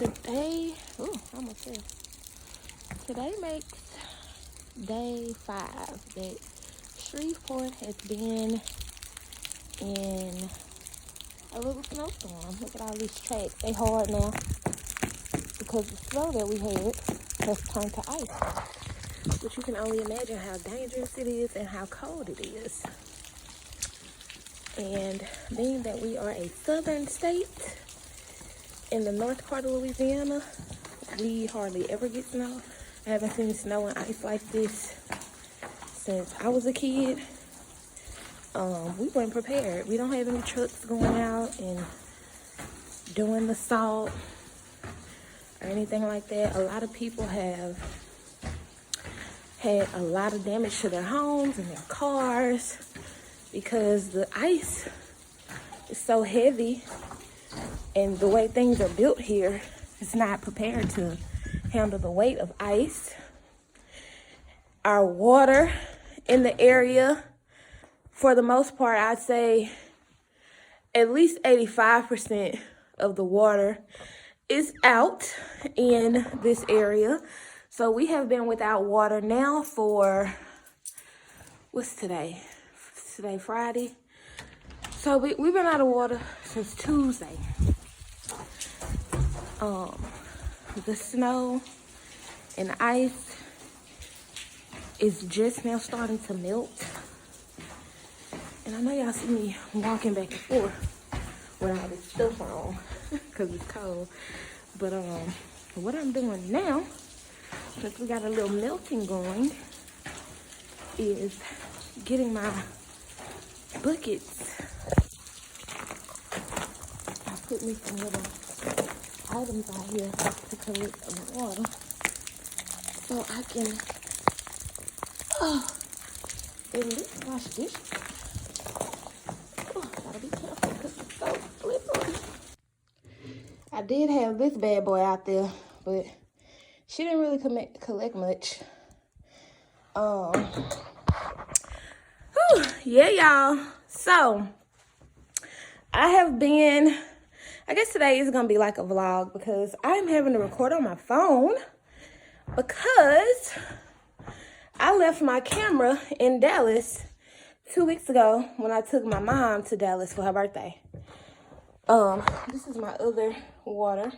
Today, almost there. Today makes day 5 that Shreveport has been in a little snowstorm. Look at all these tracks. They hard now because the snow that we had has turned to ice. But you can only imagine how dangerous it is and how cold it is. And being that we are a southern state in the north part of Louisiana, we hardly ever get snow. I haven't seen snow and ice like this since I was a kid. We weren't prepared. We don't have any trucks going out and doing the salt or anything like that. A lot of people have had a lot of damage to their homes and their cars because the ice is so heavy, and the way things are built here is not prepared to handle the weight of ice. Our water in the area, for the most part, I'd say at least 85% of the water is out in this area. So we have been without water now for, what's today? Today, Friday. So we've been out of water since Tuesday. The snow and ice is just now starting to melt. And I know y'all see me walking back and forth with all this stuff on because it's cold. But what I'm doing now, since we got a little melting going, is getting my buckets. I put me some little items out here to collect the water so I can at least wash dishes. Gotta be careful because it's so slippery. I did have this bad boy out there, but she didn't really collect much. Yeah, y'all. So I have been, I guess today is gonna be like a vlog because I'm having to record on my phone because I left my camera in Dallas 2 weeks ago when I took my mom to Dallas for her birthday. This is my other water.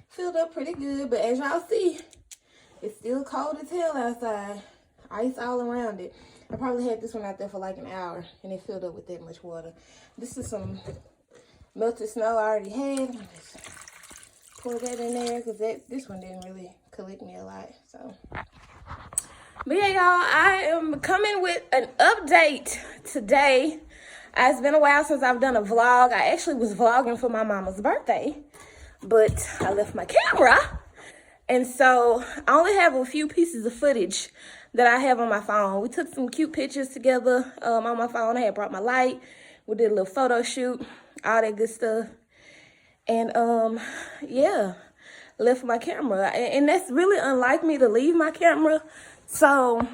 Filled up pretty good, but as y'all see, it's still cold as hell outside. Ice all around it. I probably had this one out there for like an hour and it filled up with that much water. This is some melted snow I already had. Just pour that in there because this one didn't really collect me a lot. So, but yeah, y'all, I am coming with an update today. It's been a while since I've done a vlog. I actually was vlogging for my mama's birthday, but I left my camera. And so I only have a few pieces of footage that I have on my phone. We took some cute pictures together on my phone. I had brought my light. We did a little photo shoot, all that good stuff. And yeah, left my camera. And that's really unlike me to leave my camera. So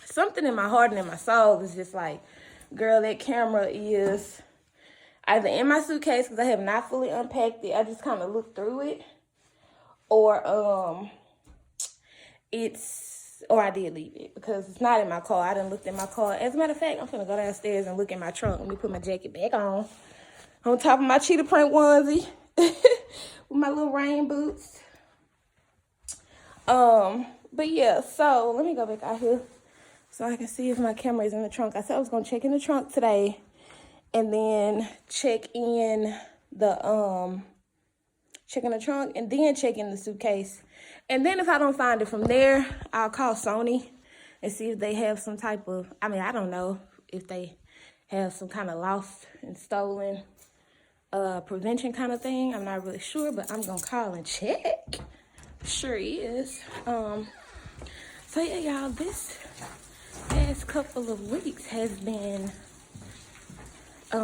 something in my heart and in my soul is just like, girl, that camera is either in my suitcase because I have not fully unpacked it. I just kind of looked through it. Or I did leave it because it's not in my car. I done looked in my car. As a matter of fact, I'm finna go downstairs and look in my trunk. Let me put my jacket back on top of my cheetah print onesie with my little rain boots. But yeah, so let me go back out here so I can see if my camera is in the trunk. I said I was gonna check in the trunk today and then check in the trunk and then check in the suitcase. And then if I don't find it from there, I'll call Sony and see if they have some type of, I don't know if they have some kind of lost and stolen prevention kind of thing. I'm not really sure, but I'm gonna call and check. Sure is. So yeah, y'all, this past couple of weeks has been, I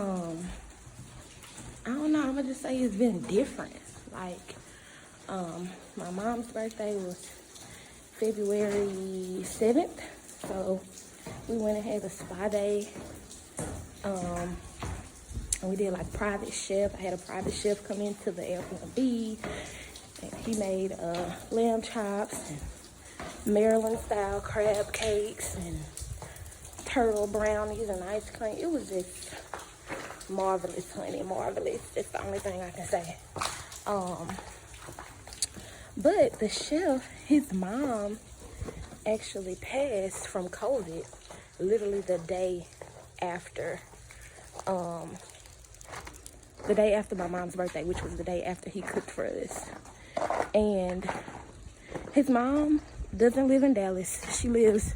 don't know, I'm gonna just say it's been different. Like, my mom's birthday was February 7th, so we went and had a spa day, and we did like private chef. I had a private chef come into the Airbnb, And he made lamb chops and Maryland style crab cakes and turtle brownies and ice cream. It was just marvelous, honey, marvelous. That's the only thing I can say. But the chef, his mom actually passed from COVID literally the day after my mom's birthday, which was the day after he cooked for us. And his mom doesn't live in Dallas. She lives,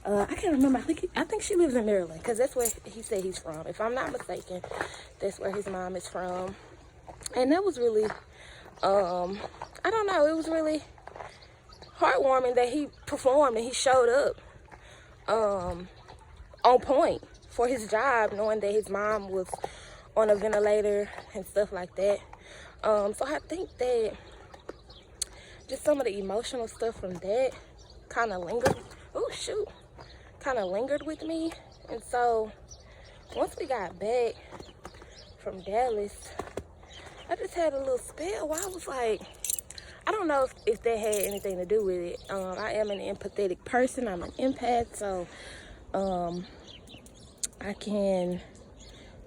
I can't remember, I think she lives in Maryland, because that's where he said he's from. If I'm not mistaken, that's where his mom is from. And that was really, I don't know, it was really heartwarming that he performed and he showed up on point for his job, knowing that his mom was on a ventilator and stuff like that. So I think that just some of the emotional stuff from that kind of lingered. Oh shoot, kind of lingered with me. And so once we got back from Dallas, I just had a little spell where I was like, I don't know if that had anything to do with it. I am an empathetic person. I'm an empath, so I can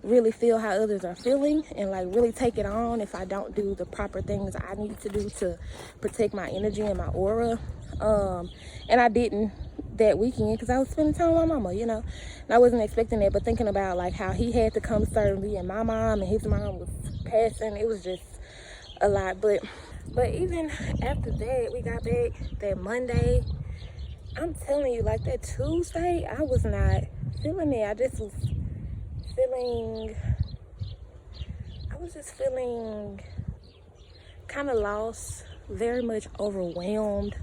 really feel how others are feeling and like really take it on if I don't do the proper things I need to do to protect my energy and my aura. And I didn't that weekend because I was spending time with my mama, you know, and I wasn't expecting that, but thinking about like how he had to come serve me and my mom and his mom was passing, it was just a lot. But even after that, we got back that Monday. I'm telling you, like that Tuesday, I was not feeling it. I was just feeling kind of lost, very much overwhelmed.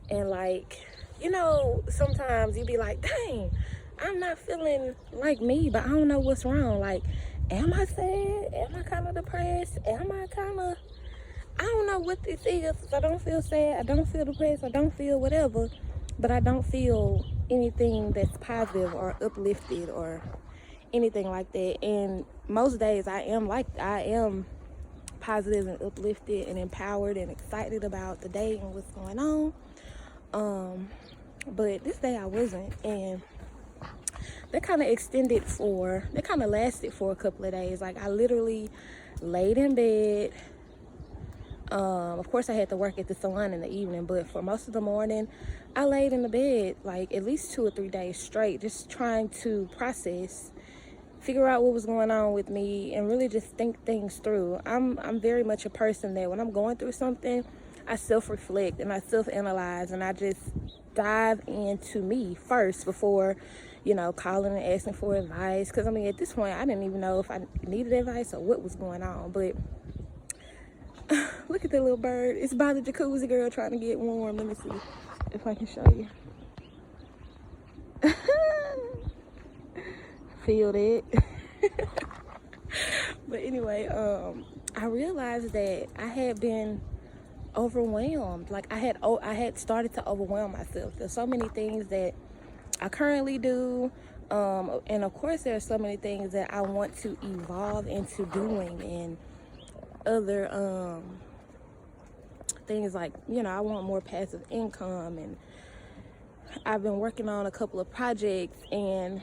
And like, you know, sometimes you be like, dang, I'm not feeling like me, but I don't know what's wrong. Like, am I sad? Am I kind of depressed? I don't know what this is. I don't feel sad. I don't feel depressed. I don't feel whatever. But I don't feel anything that's positive or uplifted or anything like that. And most days I am positive and uplifted and empowered and excited about the day and what's going on. But this day I wasn't. And that kind of lasted for a couple of days. Like I literally laid in bed. Of course I had to work at the salon in the evening, but for most of the morning I laid in the bed like at least 2 or 3 days straight, just trying to process, figure out what was going on with me and really just think things through. I'm very much a person that when I'm going through something, I self-reflect and I self-analyze and I just dive into me first before, you know, calling and asking for advice. Because I mean, at this point I didn't even know if I needed advice or what was going on. But look at that little bird. It's by the jacuzzi, girl, trying to get warm. Let me see if I can show you. Feel that. But anyway, I realized that I had been overwhelmed. Like I had started to overwhelm myself. There's so many things that I currently do. And of course there are so many things that I want to evolve into doing, and other things like, you know, I want more passive income, and I've been working on a couple of projects, and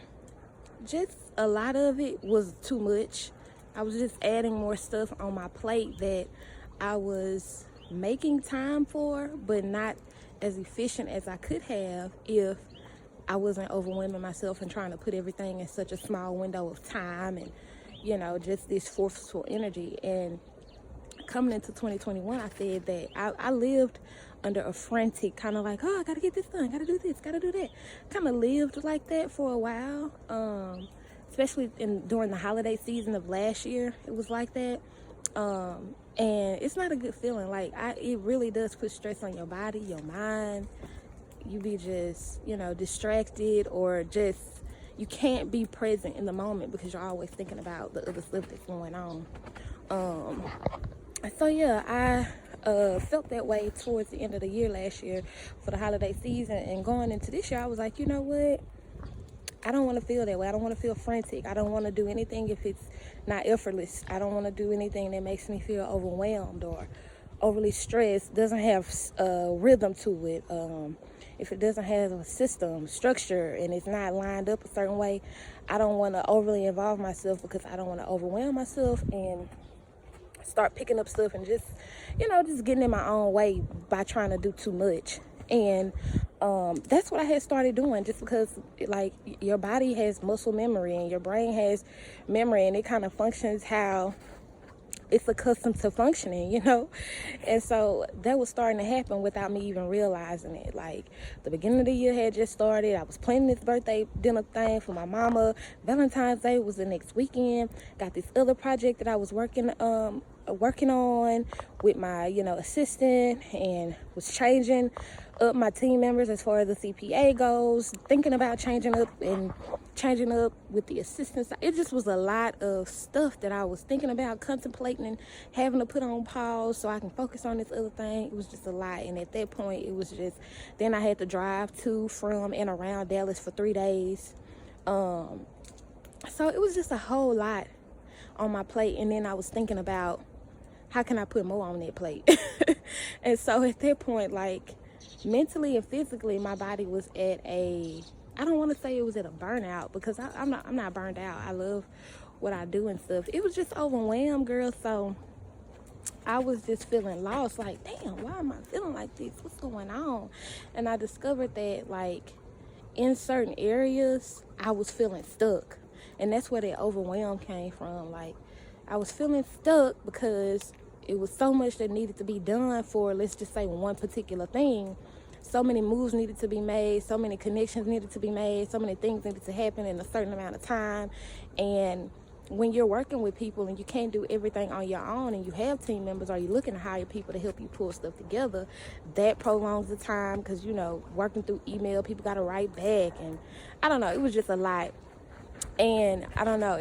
just a lot of it was too much. I was just adding more stuff on my plate that I was making time for, but not as efficient as I could have if I wasn't overwhelming myself and trying to put everything in such a small window of time, and, you know, just this forceful energy. And coming into 2021, I said that I lived under a frantic kind of like, oh, I gotta get this done, gotta do this, gotta do that. Kind of lived like that for a while, especially during the holiday season of last year. It was like that, and it's not a good feeling. Like it really does put stress on your body, your mind. You be just, you know, distracted, or just you can't be present in the moment because you're always thinking about the other stuff that's going on. So yeah, I felt that way towards the end of the year last year for the holiday season, and going into this year I was like, you know what, I don't want to feel that way. I don't want to feel frantic. I don't want to do anything if it's not effortless. I don't want to do anything that makes me feel overwhelmed or overly stressed, doesn't have rhythm to it, if it doesn't have a system, structure, and it's not lined up a certain way, I don't want to overly involve myself because I don't want to overwhelm myself and start picking up stuff and just, just getting in my own way by trying to do too much. And that's what I had started doing, just because, like, your body has muscle memory and your brain has memory, and it kind of functions how it's accustomed to functioning, and so that was starting to happen without me even realizing it. Like, the beginning of the year had just started. I was planning this birthday dinner thing for my mama. Valentine's Day was the next weekend. Got this other project that I was working on with my assistant, and was changing up my team members as far as the CPA goes, thinking about changing up with the assistants. It just was a lot of stuff that I was thinking about, contemplating, and having to put on pause so I can focus on this other thing. It was just a lot. And at that point, it was just, then I had to drive to, from, and around Dallas for 3 days. So it was just a whole lot on my plate. And then I was thinking about, how can I put more on that plate? And so at that point, like, mentally and physically, my body was at I don't want to say it was at a burnout, because I'm not burned out. I love what I do and stuff. It was just overwhelmed, girl. So I was just feeling lost, like, damn, why am I feeling like this? What's going on? And I discovered that, like, in certain areas, I was feeling stuck. And that's where that overwhelm came from. Like, I was feeling stuck because it was so much that needed to be done for, let's just say, one particular thing. So many moves needed to be made, so many connections needed to be made, so many things needed to happen in a certain amount of time. And when you're working with people and you can't do everything on your own, and you have team members, or you're looking to hire people to help you pull stuff together, that prolongs the time, because, working through email, people got to write back, and I don't know, it was just a lot. And I don't know,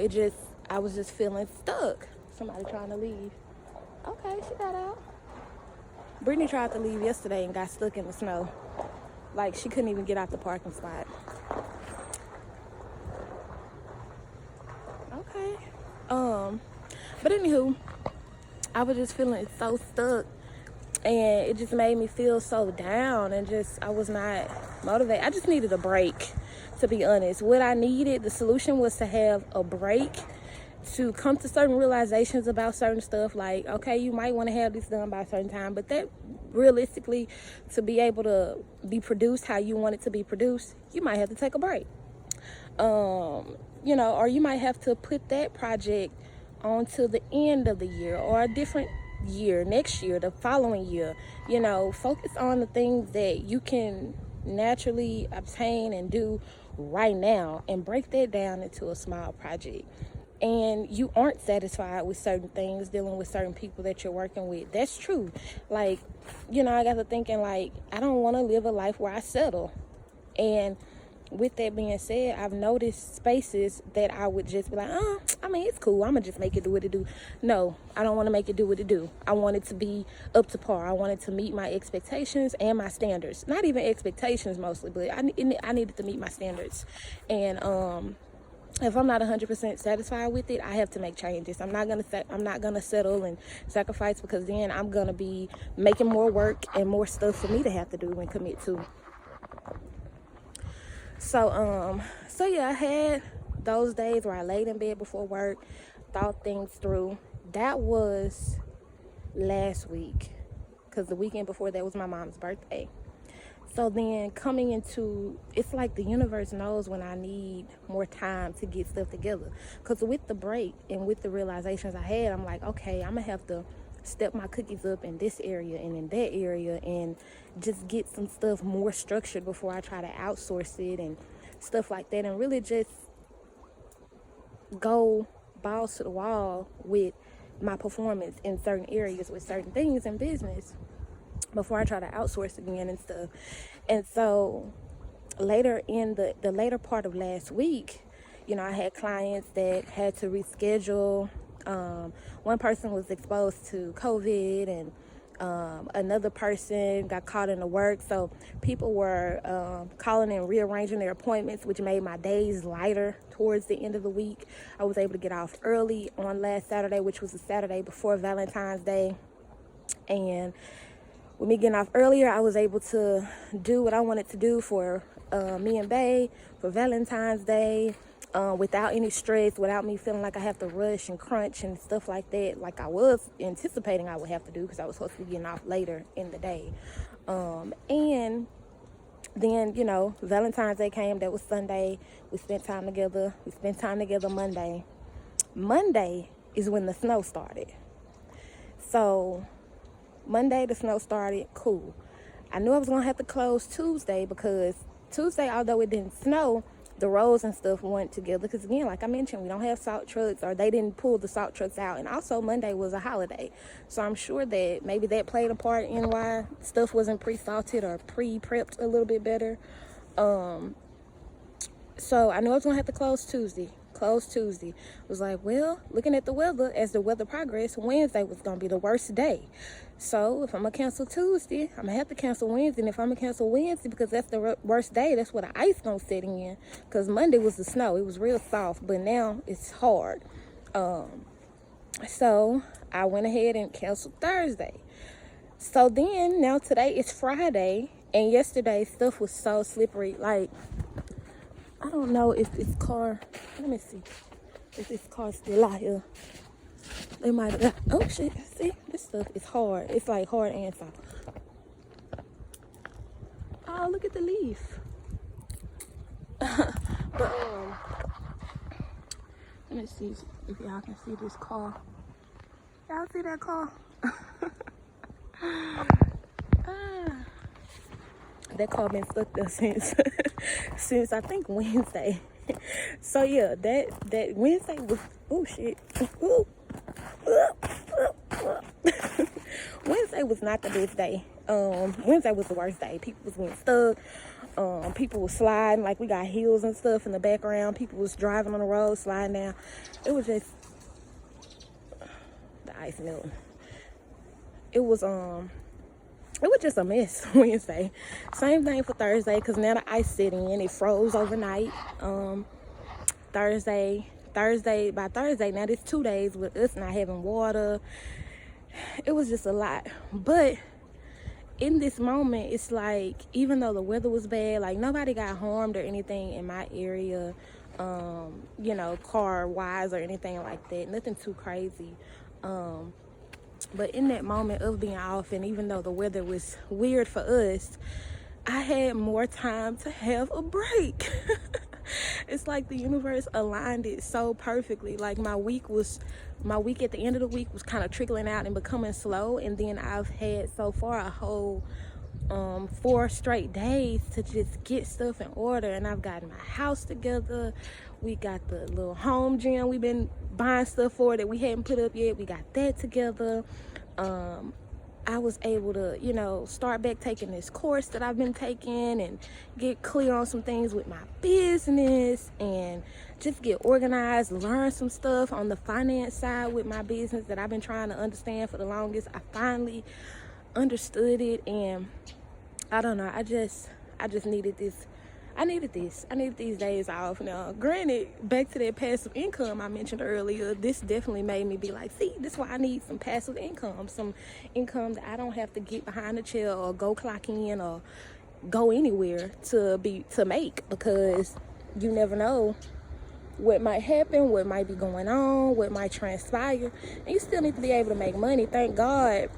I was just feeling stuck. Somebody trying to leave. Okay, she got out. Brittany tried to leave yesterday and got stuck in the snow. Like, she couldn't even get out the parking spot. Okay. But anywho, I was just feeling so stuck, and it just made me feel so down, and I was not motivated. I just needed a break, to be honest. What I needed, the solution was to have a break, to come to certain realizations about certain stuff. Like, okay, you might want to have this done by a certain time, but that realistically, to be able to be produced how you want it to be produced, you might have to take a break. Or you might have to put that project on to the end of the year, or a different year, next year, the following year. Focus on the things that you can naturally obtain and do right now, and break that down into a small project. And you aren't satisfied with certain things, dealing with certain people that you're working with. That's true. Like, I got to thinking, like, I don't want to live a life where I settle. And with that being said, I've noticed spaces that I would just be like, it's cool, I'm going to just make it do what it do. No, I don't want to make it do what it do. I want it to be up to par. I want it to meet my expectations and my standards. Not even expectations mostly, but I needed to meet my standards. And if I'm not 100% satisfied with it, I have to make changes. I'm not gonna settle and sacrifice, because then I'm gonna be making more work and more stuff for me to have to do and commit to. So yeah, I had those days where I laid in bed before work, thought things through. That was last week, because the weekend before that was my mom's birthday. So then coming into, it's like the universe knows when I need more time to get stuff together. Because with the break and with the realizations I had, I'm like, okay, I'm going to have to step my cookies up in this area and in that area, and just get some stuff more structured before I try to outsource it and stuff like that. And really just go balls to the wall with my performance in certain areas with certain things in business before I try to outsource again and stuff. And so later in the later part of last week, I had clients that had to reschedule. One person was exposed to COVID, and another person got caught in the work. So people were calling and rearranging their appointments, which made my days lighter towards the end of the week. I was able to get off early on last Saturday, which was the Saturday before Valentine's Day. And with me getting off earlier, I was able to do what I wanted to do for me and Bae for Valentine's Day without any stress, without me feeling like I have to rush and crunch and stuff like that, like I was anticipating I would have to do because I was supposed to be getting off later in the day. And then, you know, Valentine's Day came. That was Sunday. We spent time together. We spent time together Monday. Monday is when the snow started. So Monday, the snow started. Cool. I knew I was going to have to close Tuesday because Tuesday, although it didn't snow, the roads and stuff went together. Because, again, like I mentioned, we don't have salt trucks, or they didn't pull the salt trucks out. And also, Monday was a holiday. So I'm sure that maybe that played a part in why stuff wasn't pre-salted or pre-prepped a little bit better. So I knew I was going to have to close Tuesday. I was like, well, looking at the weather, as the weather progressed, Wednesday was going to be the worst day. So if I'm going to cancel Tuesday, I'm going to have to cancel Wednesday. And if I'm going to cancel Wednesday, because that's the worst day, that's where the ice going to set in. Because Monday was the snow. It was real soft, but now it's hard. So I went ahead and canceled Thursday. So then, now today is Friday. And yesterday, stuff was so slippery. Like, I don't know if this car, let me see, if this car's still out here. They might have got, oh shit, see, this stuff is hard. It's like hard and soft. Oh, look at the leaf. But, let me see if y'all can see this car. Y'all see that car? That car been stuck there since I think Wednesday. So yeah, that Wednesday was, oh shit. Wednesday was not the best day. Wednesday was the worst day. People was getting stuck. People was sliding, like we got hills and stuff in the background. People was driving on the road, sliding down. It was just the ice melting. It was just a mess Wednesday. Same thing for Thursday, because now the ice set in. It froze overnight. Thursday, by Thursday, now this 2 days with us not having water. It was just a lot. But in this moment, it's like, even though the weather was bad, like nobody got harmed or anything in my area, you know, car-wise or anything like that. Nothing too crazy. But in that moment of being off, and even though the weather was weird for us, I had more time to have a break. It's like the universe aligned it so perfectly. Like my week at the end of the week was kind of trickling out and becoming slow. And then I've had so far a whole 4 straight days to just get stuff in order. And I've gotten my house together. We got the little home gym we've been buying stuff for that we hadn't put up yet. We got that together. I was able to, you know, start back taking this course that I've been taking and get clear on some things with my business and just get organized, learn some stuff on the finance side with my business that I've been trying to understand for the longest. I finally understood it, and I don't know, I just needed this. I needed these days off. Now, granted, back to that passive income I mentioned earlier, this definitely made me be like, see, this is why I need some passive income, some income that I don't have to get behind the chair or go clock in or go anywhere to make, because you never know what might happen, what might be going on, what might transpire, and you still need to be able to make money. Thank God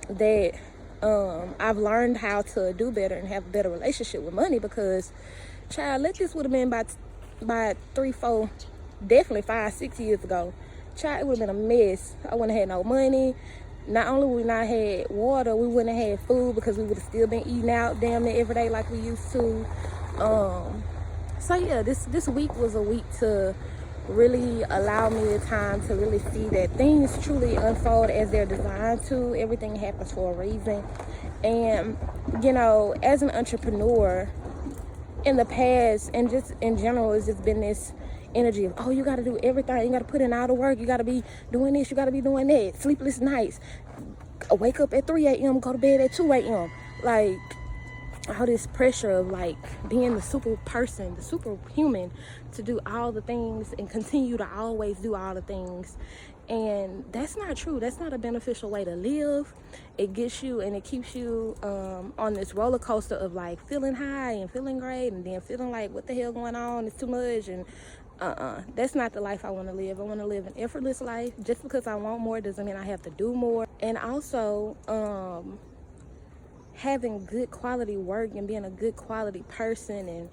that I've learned how to do better and have a better relationship with money, because child, let this would have been by 3, 4, definitely 5, 6 years ago. Child, it would have been a mess. I wouldn't have had no money. Not only would we not had water, we wouldn't have had food, because we would have still been eating out damn near every day like we used to. So yeah, this week was a week to really allow me the time to really see that things truly unfold as they're designed to. Everything happens for a reason. And, you know, as an entrepreneur, in the past and just in general, it's just been this energy of, oh, you got to do everything. You got to put in all the work. You got to be doing this. You got to be doing that. Sleepless nights. Wake up at 3 a.m., go to bed at 2 a.m. Like, all this pressure of like being the super person, the superhuman, to do all the things and continue to always do all the things. And that's not true. That's not a beneficial way to live. It gets you and it keeps you on this roller coaster of like feeling high and feeling great and then feeling like what the hell going on, it's too much. And that's not the life I want to live. I want to live an effortless life. Just because I want more doesn't mean I have to do more. And also having good quality work and being a good quality person and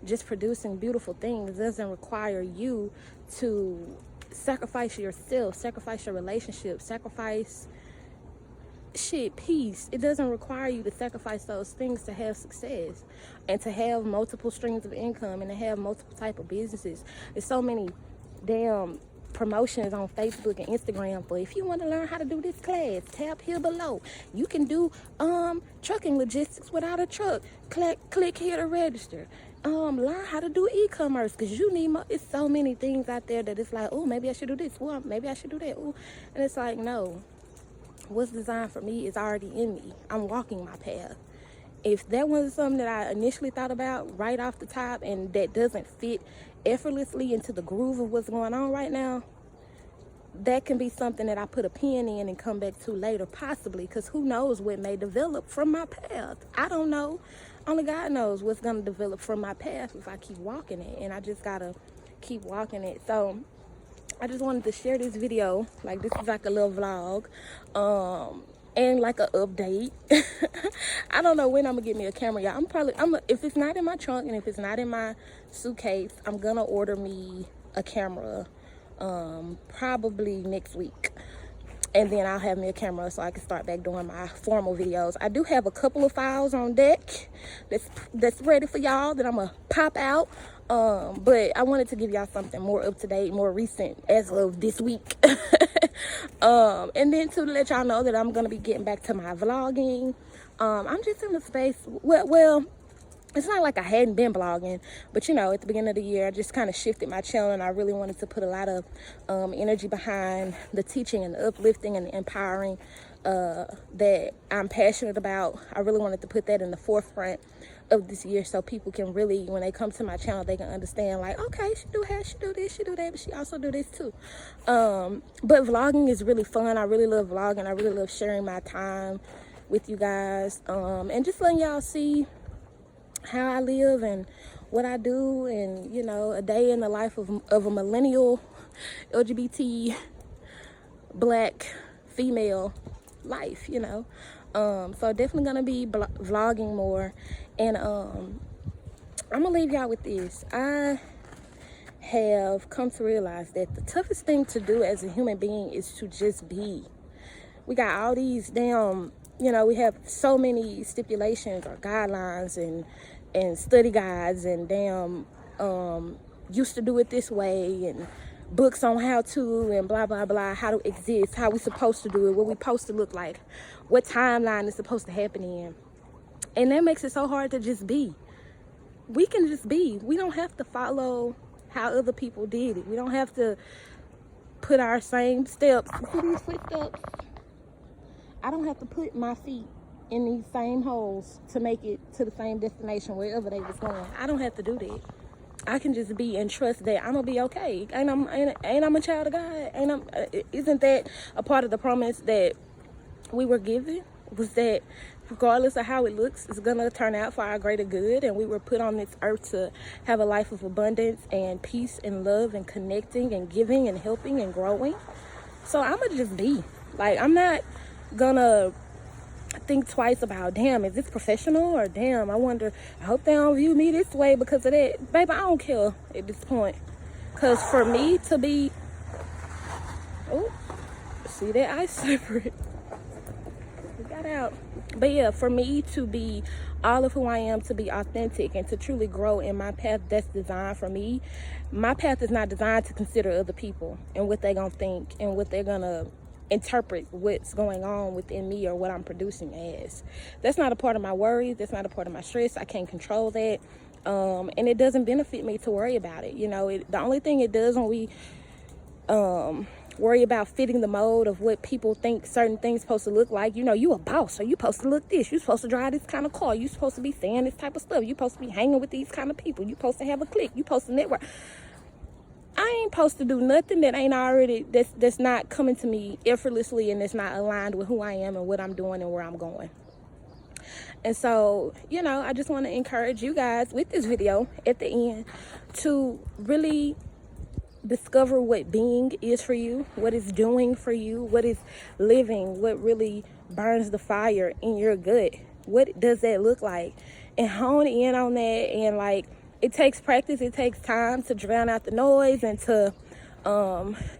just producing beautiful things doesn't require you to sacrifice yourself, sacrifice your relationship, sacrifice peace. It doesn't require you to sacrifice those things to have success and to have multiple streams of income and to have multiple type of businesses. There's so many damn promotions on Facebook and Instagram for if you want to learn how to do this class, tap here below. You can do trucking logistics without a truck. Click here to register. Learn how to do e-commerce because you need more. It's so many things out there that it's like, oh, maybe I should do this. Well, maybe I should do that. Ooh. And it's like, no. What's designed for me is already in me. I'm walking my path. If that wasn't something that I initially thought about right off the top and that doesn't fit effortlessly into the groove of what's going on right now, that can be something that I put a pin in and come back to later, possibly, because who knows what may develop from my path. I don't know. Only God knows what's going to develop from my path if I keep walking it, and I just got to keep walking it. So I just wanted to share this video. Like, this is like a little vlog and like an update. I don't know when I'm gonna get me a camera, y'all. If it's not in my trunk and if it's not in my suitcase, I'm gonna order me a camera probably next week. And then I'll have me a camera so I can start back doing my formal videos. I do have a couple of files on deck that's ready for y'all that I'm gonna pop out. But I wanted to give y'all something more up to date, more recent as of this week. And then to let y'all know that I'm gonna be getting back to my vlogging. I'm just in the space. Well, it's not like I hadn't been blogging, but you know, at the beginning of the year, I just kind of shifted my channel and I really wanted to put a lot of energy behind the teaching and the uplifting and the empowering that I'm passionate about. I really wanted to put that in the forefront of this year so people can really, when they come to my channel, they can understand like, okay, she do hair, she do this, she do that, but she also do this too. But vlogging is really fun. I really love vlogging. I really love sharing my time with you guys and just letting y'all see how I live and what I do, and you know, a day in the life of a millennial LGBT black female life, you know. So definitely gonna be vlogging more, and I'm gonna leave y'all with this. I have come to realize that the toughest thing to do as a human being is to just be. We got all these damn, you know, we have so many stipulations or guidelines and study guides and damn used to do it this way and books on how to and blah blah blah, how to exist, how we supposed to do it, what we supposed to look like, what timeline is supposed to happen in. And that makes it so hard to just be. We can just be. We don't have to follow how other people did it. We don't have to put our same steps. See these footsteps? I don't have to put my feet in these same holes to make it to the same destination wherever they was going. I don't have to do that. I can just be and trust that I'm gonna be okay. Ain't I'm a child of God? Isn't that a part of the promise that we were given? Was that regardless of how it looks, it's gonna turn out for our greater good, and we were put on this earth to have a life of abundance and peace and love and connecting and giving and helping and growing. So I'm gonna just be. Like, I'm not gonna think twice about, damn, is this professional, or damn, I hope they don't view me this way because of that. Baby, I don't care at this point, because for me to be, oh, see that ice slippery, we got out. But yeah, for me to be all of who I am, to be authentic and to truly grow in my path that's designed for me. My path is not designed to consider other people and what they're gonna think and what they're gonna interpret what's going on within me or what I'm producing as. That's not a part of my worries. That's not a part of my stress. I can't control that. And it doesn't benefit me to worry about it. You know, the only thing it does when we worry about fitting the mold of what people think certain things supposed to look like. You know, you a boss, so you supposed to look this. You supposed to drive this kind of car. You supposed to be saying this type of stuff. You supposed to be hanging with these kind of people. You supposed to have a clique. You supposed to network. I ain't supposed to do nothing that ain't already, that's not coming to me effortlessly and that's not aligned with who I am and what I'm doing and where I'm going. And so, you know, I just want to encourage you guys with this video at the end to really discover what being is for you, what it's doing for you, what is living, what really burns the fire in your gut. What does that look like? And hone in on that. And like, it takes practice, it takes time to drown out the noise and to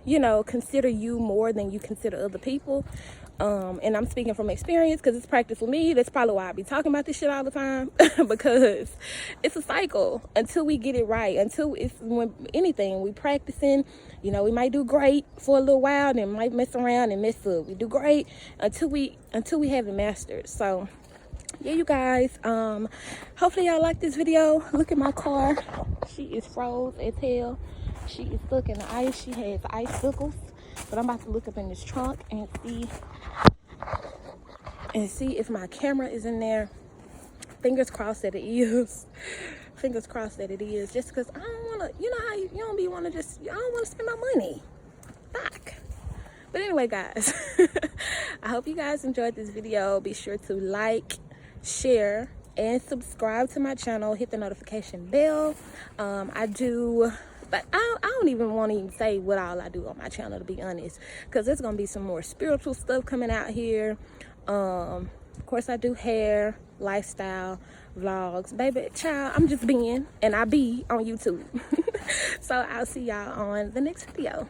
you know, consider you more than you consider other people. And I'm speaking from experience because it's practice with me. That's probably why I be talking about this shit all the time because it's a cycle until we get it right. Until it's when anything we practicing, you know, we might do great for a little while, then might mess around and mess up. We do great until we have it mastered. So yeah, you guys, hopefully y'all like this video. Look at my car. She is froze as hell. She is stuck in the ice. She has icicles. But I'm about to look up in this trunk and see if my camera is in there. Fingers crossed that it is. Fingers crossed that it is. Just because I don't want to, you know how you don't be want to just, I don't want to spend my money. Fuck. But anyway, guys, I hope you guys enjoyed this video. Be sure to like, share, and subscribe to my channel. Hit the notification bell. But I don't even want to even say what all I do on my channel, to be honest, because there's going to be some more spiritual stuff coming out here. Of course, I do hair, lifestyle, vlogs. Baby, child, I'm just being, and I be on YouTube. So I'll see y'all on the next video.